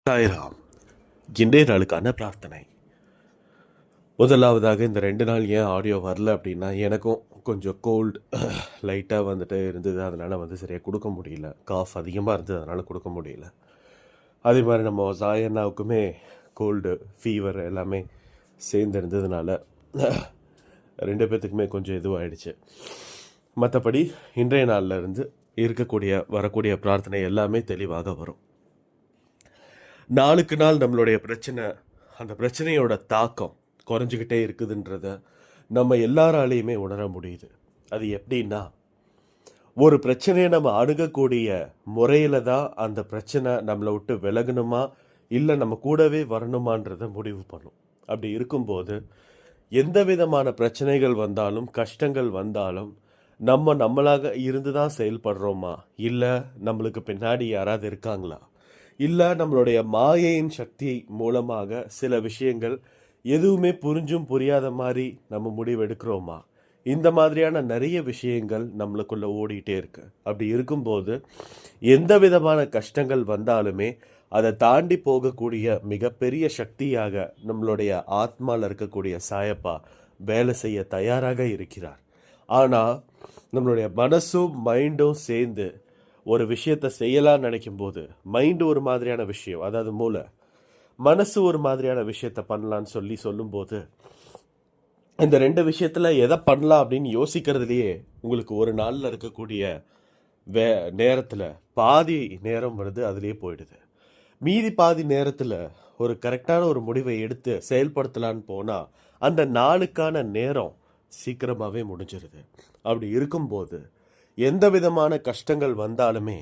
சாய்ராம். இன்றைய நாளுக்கான பிரார்த்தனை. முதலாவதாக இந்த 2 நாள் ஏன் ஆடியோ வரல அப்படின்னா, எனக்கும் கொஞ்சம் கோல்டு லைட்டாக வந்துட்டு இருந்தது. அதனால் சரியாக கொடுக்க முடியல. காஃப் அதிகமாக இருந்தது, அதனால் கொடுக்க முடியல. அதே மாதிரி நம்ம சாயண்ணாவுக்குமே கோல்டு ஃபீவர் எல்லாமே சேர்ந்து இருந்ததுனால 2 பேர்த்துக்குமே கொஞ்சம் இதுவாகிடுச்சு. மற்றபடி இன்றைய நாளில் இருந்து வரக்கூடிய பிரார்த்தனை எல்லாமே தெளிவாக வரும். நாளுக்கு நாள் நம்மளுடைய அந்த பிரச்சனையோட தாக்கம் குறைஞ்சிக்கிட்டே இருக்குதுன்றத நம்ம எல்லாராலையுமே உணர முடியுது. அது எப்படின்னா, ஒரு பிரச்சனையை நம்ம அணுகக்கூடிய முறையில் தான் அந்த பிரச்சனை நம்மளை விட்டு விலகணுமா இல்லை நம்ம கூடவே வரணுமான்றதை முடிவு பண்ணும். அப்படி இருக்கும்போது எந்த விதமான பிரச்சனைகள் வந்தாலும் கஷ்டங்கள் வந்தாலும் நம்மளாக இருந்து தான் செயல்படுறோமா, இல்லை நம்மளுக்கு பின்னாடி யாராவது இருக்காங்களா, இல்லை நம்மளுடைய மாயையின் சக்தி மூலமாக சில விஷயங்கள் எதுவுமே புரிஞ்சும் புரியாத மாதிரி நம்ம முடிவெடுக்கிறோமா, இந்த மாதிரியான நிறைய விஷயங்கள் நம்மளுக்குள்ள ஓடிட்டே இருக்கு. அப்படி இருக்கும்போது எந்த விதமான கஷ்டங்கள் வந்தாலுமே அதை தாண்டி போகக்கூடிய மிகப்பெரிய சக்தியாக நம்மளுடைய ஆத்மாவில் இருக்கக்கூடிய சாயப்பா வேலை செய்ய தயாராக இருக்கிறார். ஆனால் நம்மளுடைய மனசும் மைண்டும் சேர்ந்து ஒரு விஷயத்தை செய்யலான்னு நினைக்கும் போது மைண்டு ஒரு மாதிரியான விஷயம், அதாவது மூளை, மனசு ஒரு மாதிரியான விஷயத்த பண்ணலான்னு சொல்லும்போது இந்த 2 விஷயத்தில் எதை பண்ணலாம் அப்படின்னு யோசிக்கிறதுலையே உங்களுக்கு ஒரு நாளில் இருக்கக்கூடிய நேரத்தில் பாதி நேரம் வருது, அதுலேயே போயிடுது. மீதி பாதி நேரத்தில் ஒரு கரெக்டான ஒரு முடிவை எடுத்து செயல்படுத்தலான்னு போனால் அந்த நாளுக்கான நேரம் சீக்கிரமாகவே முடிஞ்சிருது. அப்படி இருக்கும்போது எந்த விதமான கஷ்டங்கள் வந்தாலுமே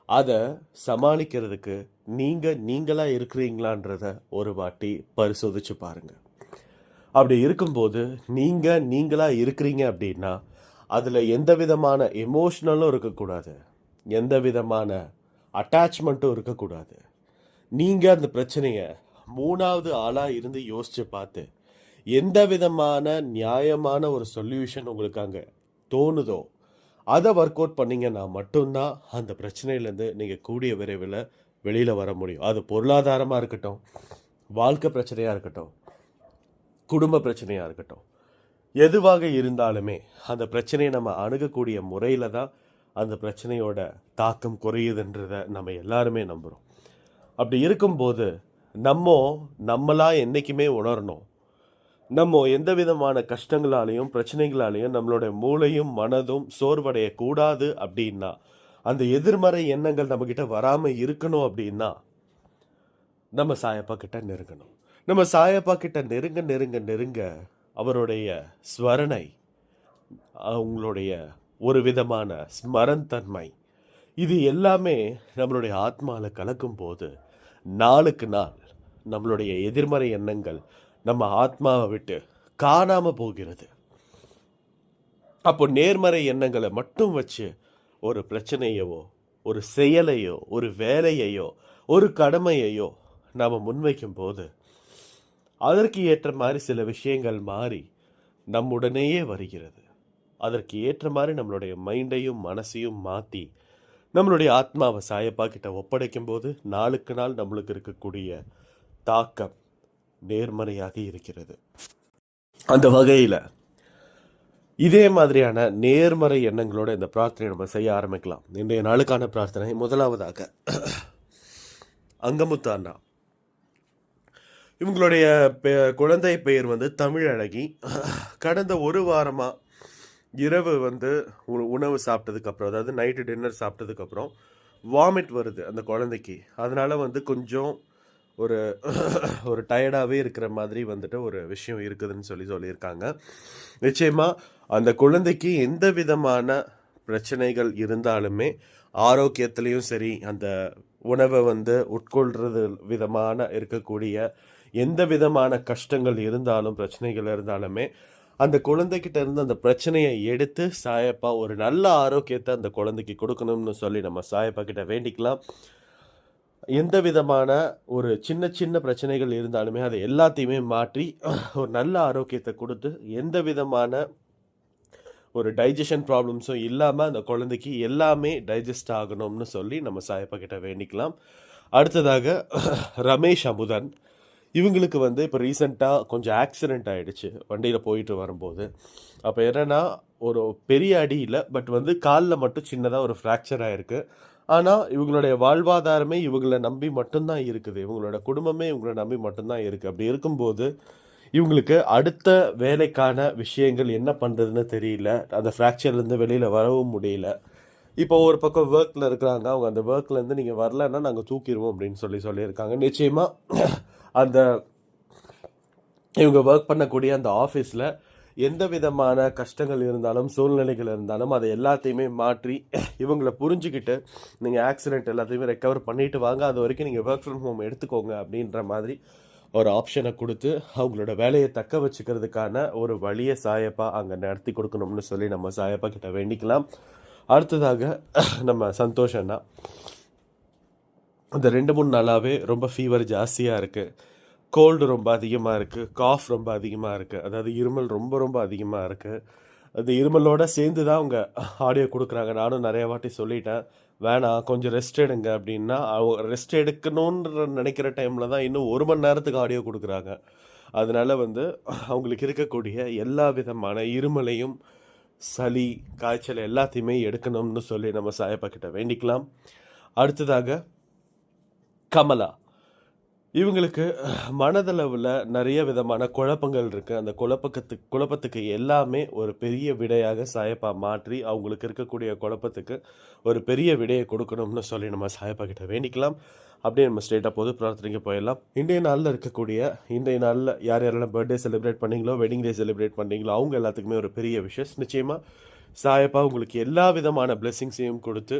அதை சமாளிக்கிறதுக்கு நீங்களா இருக்கிறீங்களான்றத ஒரு வாட்டி பரிசோதிச்சு பாருங்க. அப்படி இருக்கும்போது நீங்களா இருக்கிறீங்க அப்படின்னா அதில் எந்த விதமான எமோஷ்னலும் இருக்கக்கூடாது, எந்த விதமான அட்டாச்மெண்ட்டும் இருக்கக்கூடாது. நீங்கள் அந்த பிரச்சனையை 3வது ஆளாக இருந்து யோசிச்சு பார்த்து எந்த விதமான நியாயமான ஒரு சொல்யூஷன் உங்களுக்கு அங்கே தோணுதோ அதை ஒர்க் அவுட் பண்ணிங்கன்னா மட்டும்தான் அந்த பிரச்சனையிலேருந்து நீங்கள் கூடிய விரைவில் வெளியில் வர முடியும். அது பொருளாதாரமாக இருக்கட்டும், வாழ்க்கை பிரச்சனையாக இருக்கட்டும், குடும்ப பிரச்சனையாக இருக்கட்டும், எதுவாக இருந்தாலுமே அந்த பிரச்சனையை நம்ம அணுகக்கூடிய முறையில் தான் அந்த பிரச்சனையோட தாக்கம் குறையுதுன்றதை நம்ம எல்லாருமே நம்புகிறோம். அப்படி இருக்கும்போது நம்மளா என்றைக்குமே உணரணும், நம்ம எந்த விதமான கஷ்டங்களாலையும் பிரச்சனைகளாலையும் நம்மளோட மூளையும் மனதும் சோர்வடையக்கூடாது. அப்படின்னா அந்த எதிர்மறை எண்ணங்கள் நம்மக்கிட்ட வராமல் இருக்கணும் அப்படின்னா நம்ம சாயப்பா கிட்ட நெருங்கணும். நம்ம சாயப்பா கிட்ட நெருங்க அவருடைய ஸ்மரணை, அவங்களுடைய ஒரு விதமான ஸ்மரன் தன்மை, இது எல்லாமே நம்மளுடைய ஆத்மாவில் கலக்கும் போது நாளுக்கு நாள் நம்மளுடைய எதிர்மறை எண்ணங்கள் நம்ம ஆத்மாவை விட்டு காணாமல் போகிறது. அப்போ நேர்மறை எண்ணங்களை மட்டும் வச்சு ஒரு பிரச்சனையவோ, ஒரு செயலையோ, ஒரு வேலையையோ, ஒரு கடமையையோ நாம் முன்வைக்கும் போது அதற்கு ஏற்ற மாதிரி சில விஷயங்கள் மாறி நம்முடனேயே வருகிறது. அதற்கு ஏற்ற மாதிரி நம்மளுடைய மைண்டையும் மனசையும் மாற்றி நம்மளுடைய ஆத்மாவை சாயப்பா கிட்ட ஒப்படைக்கும் போது நாளுக்கு நாள் நம்மளுக்கு இருக்கக்கூடிய தாக்கம் நேர்மறையாக இருக்கிறது. அந்த வகையில் இதே மாதிரியான நேர்மறை எண்ணங்களோட இந்த பிரார்த்தனை நம்ம செய்ய ஆரம்பிக்கலாம். இன்றைய நாளுக்கான பிரார்த்தனை. முதலாவதாக அங்கமுத்து அண்ணா, இவங்களுடைய குழந்தை பெயர் தமிழழகி. கடந்த ஒரு வாரமாக இரவு உணவு சாப்பிட்டதுக்கப்புறம், அதாவது நைட்டு டின்னர் சாப்பிட்டதுக்கப்புறம் வாமிட் வருது அந்த குழந்தைக்கு. அதனால் கொஞ்சம் ஒரு டயர்டாகவே இருக்கிற மாதிரி ஒரு விஷயம் இருக்குதுன்னு சொல்லியிருக்காங்க. நிச்சயமாக அந்த குழந்தைக்கு எந்த விதமான பிரச்சனைகள் இருந்தாலுமே ஆரோக்கியத்துலேயும் சரி, அந்த உணவை உட்கொள்றது விதமான இருக்கக்கூடிய எந்த விதமான கஷ்டங்கள் இருந்தாலும் பிரச்சனைகள் இருந்தாலுமே அந்த குழந்தைகிட்ட இருந்து அந்த பிரச்சனையை எடுத்து சாயப்பா ஒரு நல்ல ஆரோக்கியத்தை அந்த குழந்தைக்கு கொடுக்கணும்னு சொல்லி நம்ம சாயப்பா கிட்ட வேண்டிக்கலாம். எந்த விதமான ஒரு சின்ன பிரச்சனைகள் இருந்தாலுமே அதை எல்லாத்தையுமே மாற்றி ஒரு நல்ல ஆரோக்கியத்தை கொடுத்து எந்த விதமான ஒரு டைஜஷன் ப்ராப்ளம்ஸும் இல்லாமல் அந்த குழந்தைக்கு எல்லாமே டைஜஸ்ட் ஆகணும்னு சொல்லி நம்ம சாயப்பா கிட்ட வேண்டிக்கலாம். அடுத்ததாக ரமேஷ் அமுதன். இவங்களுக்கு வந்து இப்போ ரீசெண்டாக கொஞ்சம் ஆக்சிடெண்ட் ஆகிடுச்சு வண்டியில் போயிட்டு வரும்போது. அப்போ என்னென்னா ஒரு பெரிய அடி இல்லை, பட் வந்து காலில் மட்டும் சின்னதாக ஒரு ஃப்ராக்சர் ஆகிருக்கு. ஆனால் இவங்களுடைய வாழ்வாதாரமே இவங்களை நம்பி மட்டும்தான் இருக்குது, இவங்களோட குடும்பமே இவங்களை நம்பி மட்டும்தான் இருக்குது. அப்படி இருக்கும்போது இவங்களுக்கு அடுத்த வேலைக்கான விஷயங்கள் என்ன பண்ணுறதுன்னு தெரியல. அந்த ஃப்ராக்சர்லேருந்து வெளியில் வரவும் முடியல. இப்போ ஒரு பக்கம் ஒர்க்கில் இருக்கிறாங்க, அவங்க அந்த ஒர்க்லேருந்து நீங்கள் வரலன்னா நாங்கள் தூக்கிடுவோம் அப்படின்னு சொல்லியிருக்காங்க. நிச்சயமாக அந்த இவங்க ஒர்க் பண்ணக்கூடிய அந்த ஆஃபீஸில் எந்த விதமான கஷ்டங்கள் இருந்தாலும் சூழ்நிலைகள் இருந்தாலும் அதை எல்லாத்தையுமே மாற்றி இவங்களை புரிஞ்சுக்கிட்டு நீங்கள் ஆக்சிடெண்ட் எல்லாத்தையுமே ரெக்கவர் பண்ணிட்டு வாங்க, அது வரைக்கும் நீங்கள் ஒர்க் ஃப்ரம் ஹோம் எடுத்துக்கோங்க அப்படின்ற மாதிரி ஒரு ஆப்ஷனை கொடுத்து அவங்களோட வேலையை தக்க வச்சுக்கிறதுக்கான ஒரு வழியை சாயப்பா அங்கே நடத்தி கொடுக்கணும்னு சொல்லி நம்ம சாயப்பா கிட்ட வேண்டிக்கலாம். அடுத்ததாக நம்ம சந்தோஷம்னா இந்த 2-3 நாளாகவே ரொம்ப ஃபீவர் ஜாஸ்தியாக இருக்குது, கோல்டு ரொம்ப அதிகமாக இருக்குது, காஃப் ரொம்ப அதிகமாக இருக்குது, அதாவது இருமல் ரொம்ப ரொம்ப அதிகமாக இருக்குது. அந்த இருமலோட சேர்ந்து தான் அவங்க ஆடியோ கொடுக்குறாங்க. நானும் நிறைய வாட்டி சொல்லிட்டேன், வேணாம் கொஞ்சம் ரெஸ்ட் எடுங்க அப்படின்னா, ரெஸ்ட் எடுக்கணுன்ற நினைக்கிற டைமில் தான் இன்னும் 1 மணி நேரத்துக்கு ஆடியோ கொடுக்குறாங்க. அதனால வந்து அவங்களுக்கு இருக்கக்கூடிய எல்லா விதமான இருமலையும் சளி காய்ச்சல் எல்லாத்தையுமே எடுக்கணும்னு சொல்லி நம்ம சாயப்பா கிட்ட வேண்டிக்கலாம். அடுத்ததாக கமலா, இவங்களுக்கு மனதளவில் நிறைய விதமான குழப்பங்கள் இருக்குது. அந்த குழப்பத்துக்கு எல்லாமே ஒரு பெரிய விடையாக சாயப்பா மாற்றி அவங்களுக்கு இருக்கக்கூடிய குழப்பத்துக்கு ஒரு பெரிய விடையை கொடுக்கணும்னு சொல்லி நம்ம சாயப்பா கிட்ட வேண்டிக்கலாம். அப்படியே நம்ம ஸ்ட்ரெயிட்டாக பொது பிரார்த்தனைக்கு போயிடலாம். இன்றைய நாளில் யாரெல்லாம் பர்த்டே செலிப்ரேட் பண்ணீங்களோ, வெட்டிங் டே செலிப்ரேட் பண்ணீங்களோ, அவங்க எல்லாத்துக்குமே ஒரு பெரிய விஷஸ். நிச்சயமாக சாயப்பா உங்களுக்கு எல்லா விதமான பிளெஸிங்ஸையும் கொடுத்து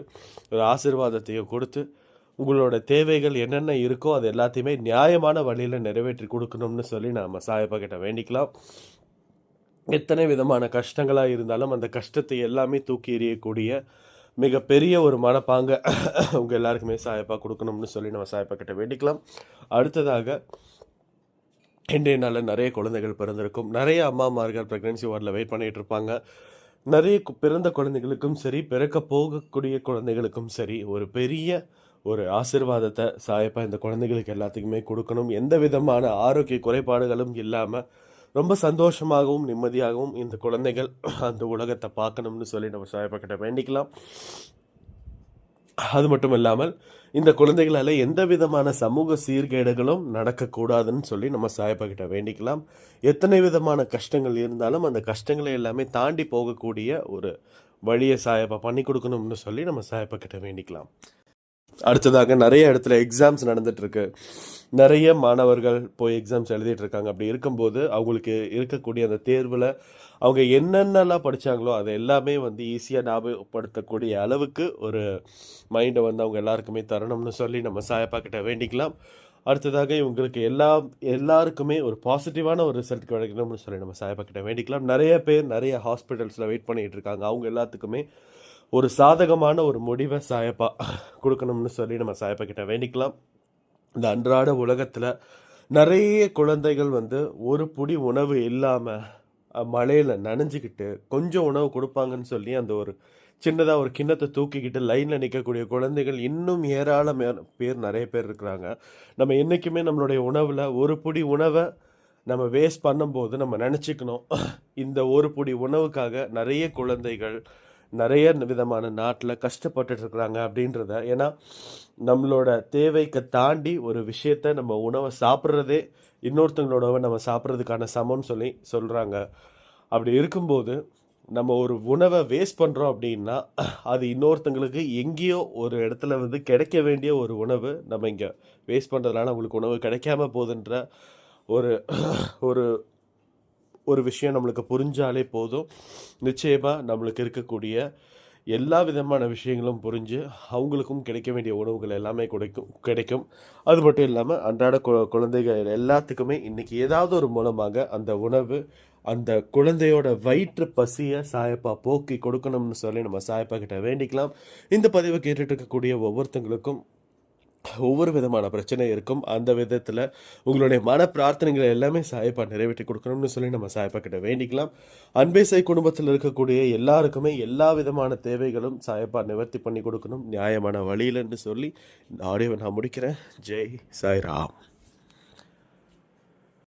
ஒரு ஆசீர்வாதத்தையும் கொடுத்து உங்களோட தேவைகள் என்னென்ன இருக்கோ அது எல்லாத்தையுமே நியாயமான வழியில் நிறைவேற்றி கொடுக்கணும்னு சொல்லி நம்ம சாயப்பா கிட்ட வேண்டிக்கலாம். எத்தனை விதமான கஷ்டங்களாக இருந்தாலும் அந்த கஷ்டத்தை எல்லாமே தூக்கி எறியக்கூடிய மிகப்பெரிய ஒரு மனப்பாங்க உங்கள் எல்லாருக்குமே சாயப்பா கொடுக்கணும்னு சொல்லி நம்ம சாயப்பா கிட்ட வேண்டிக்கலாம். அடுத்ததாக இன்றைய நாளில் நிறைய குழந்தைகள் பிறந்திருக்கும். நிறைய அம்மாமார்கள் ப்ரெக்னென்சி வார்டில் வெயிட் பண்ணிகிட்டு இருப்பாங்க. நிறைய பிறந்த குழந்தைகளுக்கும் சரி, பிறக்க போகக்கூடிய குழந்தைகளுக்கும் சரி ஒரு பெரிய ஒரு ஆசீர்வாதத்தை சாயப்பா இந்த குழந்தைகளுக்கு எல்லாத்துக்குமே கொடுக்கணும். எந்த விதமான ஆரோக்கிய குறைபாடுகளும் இல்லாமல் ரொம்ப சந்தோஷமாகவும் நிம்மதியாகவும் இந்த குழந்தைகள் அந்த உலகத்தை பார்க்கணும்னு சொல்லி நம்ம சாயப்பா கிட்ட வேண்டிக்கலாம். அது மட்டும் இல்லாமல் இந்த குழந்தைகளால் எந்த விதமான சமூக சீர்கேடுகளும் நடக்கக்கூடாதுன்னு சொல்லி நம்ம சாயப்பா கிட்ட வேண்டிக்கலாம். எத்தனை விதமான கஷ்டங்கள் இருந்தாலும் அந்த கஷ்டங்களை எல்லாமே தாண்டி போகக்கூடிய ஒரு வழியை சாயப்பா பண்ணி கொடுக்கணும்னு சொல்லி நம்ம சாயப்பா கிட்ட வேண்டிக்கலாம். அடுத்ததாக நிறைய இடத்துல எக்ஸாம்ஸ் நடந்துகிட்ருக்கு. நிறைய மாணவர்கள் போய் எக்ஸாம்ஸ் எழுதிட்டு இருக்காங்க. அப்படி இருக்கும்போது அவங்களுக்கு இருக்கக்கூடிய அந்த தேர்வில் அவங்க என்னென்னலாம் படித்தாங்களோ அதை எல்லாமே வந்து ஈஸியாக ஞாபகப்படுத்தக்கூடிய அளவுக்கு ஒரு மைண்டை வந்து அவங்க எல்லாருக்குமே தரணும்னு சொல்லி நம்ம சாயப்பா கிட்ட வேண்டிக்கலாம். அடுத்ததாக இவங்களுக்கு எல்லாருக்குமே ஒரு பாசிட்டிவான ஒரு ரிசல்ட் கிடைக்கணும்னு சொல்லி நம்ம சாயப்பா கிட்ட வேண்டிக்கலாம். நிறைய பேர் நிறைய ஹாஸ்பிட்டல்ஸில் வெயிட் பண்ணிகிட்டு இருக்காங்க. அவங்க எல்லாத்துக்குமே ஒரு சாதகமான ஒரு முடிவை சாயப்பா கொடுக்கணும்னு சொல்லி நம்ம சாயப்பா கிட்ட வேண்டிக்கலாம். இந்த அன்றாட உலகத்தில் நிறைய குழந்தைகள் வந்து ஒரு புடி உணவு இல்லாமல் மழையில் நனைஞ்சிக்கிட்டு கொஞ்சம் உணவு கொடுப்பாங்கன்னு சொல்லி அந்த ஒரு சின்னதாக ஒரு கிண்ணத்தை தூக்கிக்கிட்டு லைனில் நிற்கக்கூடிய குழந்தைகள் இன்னும் ஏராளமான பேர் நிறைய பேர் இருக்கிறாங்க. நம்ம என்றைக்குமே நம்மளுடைய உணவில் ஒரு புடி உணவை நம்ம வேஸ்ட் பண்ணும்போது நம்ம நினச்சிக்கணும், இந்த ஒரு புடி உணவுக்காக நிறைய குழந்தைகள் நிறைய விதமான நாட்டில் கஷ்டப்பட்டுட்டு இருக்கிறாங்க அப்படின்றத. ஏன்னா நம்மளோட தேவைக்கு தாண்டி ஒரு விஷயத்த நம்ம உணவை சாப்பிட்றதே இன்னொருத்தங்களோட உணவை நம்ம சாப்பிட்றதுக்கான சமம்னு சொல்லி சொல்கிறாங்க. அப்படி இருக்கும்போது நம்ம ஒரு உணவை வேஸ்ட் பண்ணுறோம் அப்படின்னா அது இன்னொருத்தங்களுக்கு எங்கேயோ ஒரு இடத்துல வந்து கிடைக்க வேண்டிய ஒரு உணவு நம்ம இங்கே வேஸ்ட் பண்ணுறதுனால அவங்களுக்கு உணவு கிடைக்காம போகுதுன்ற ஒரு ஒரு ஒரு விஷயம் நம்மளுக்கு புரிஞ்சாலே போதும். நிச்சயமாக நம்மளுக்கு இருக்கக்கூடிய எல்லா விதமான விஷயங்களும் புரிஞ்சு அவங்களுக்கும் கிடைக்க வேண்டிய உணவுகள் எல்லாமே கிடைக்கும். அது மட்டும் இல்லாமல் அன்றாட குழந்தைகள் எல்லாத்துக்குமே இன்றைக்கி ஏதாவது ஒரு மூலமாக அந்த உணவு அந்த குழந்தையோட வயிற்று பசியை சாயப்பா போக்கி கொடுக்கணும்னு சொல்லி நம்ம சாயப்பா கிட்ட வேண்டிக்கலாம். இந்த பதிவை கேட்டுட்டு இருக்கக்கூடிய ஒவ்வொருத்தங்களுக்கும் ஒவ்வொரு விதமான பிரச்சனை இருக்கும். அந்த விதத்தில் உங்களுடைய மன பிரார்த்தனைகளை எல்லாமே சாயப்பா நிறைவேற்றி கொடுக்கணும்னு சொல்லி நம்ம சாயப்பா கிட்ட வேண்டிக்கலாம். அன்பேசை குடும்பத்தில் இருக்கக்கூடிய எல்லாருக்குமே எல்லா விதமான தேவைகளும் சாயப்பா நிவர்த்தி பண்ணி கொடுக்கணும் நியாயமான வழியிலன்னு சொல்லி இந்த ஆடியோவை நான் முடிக்கிறேன். ஜெய் சாய்ராம்.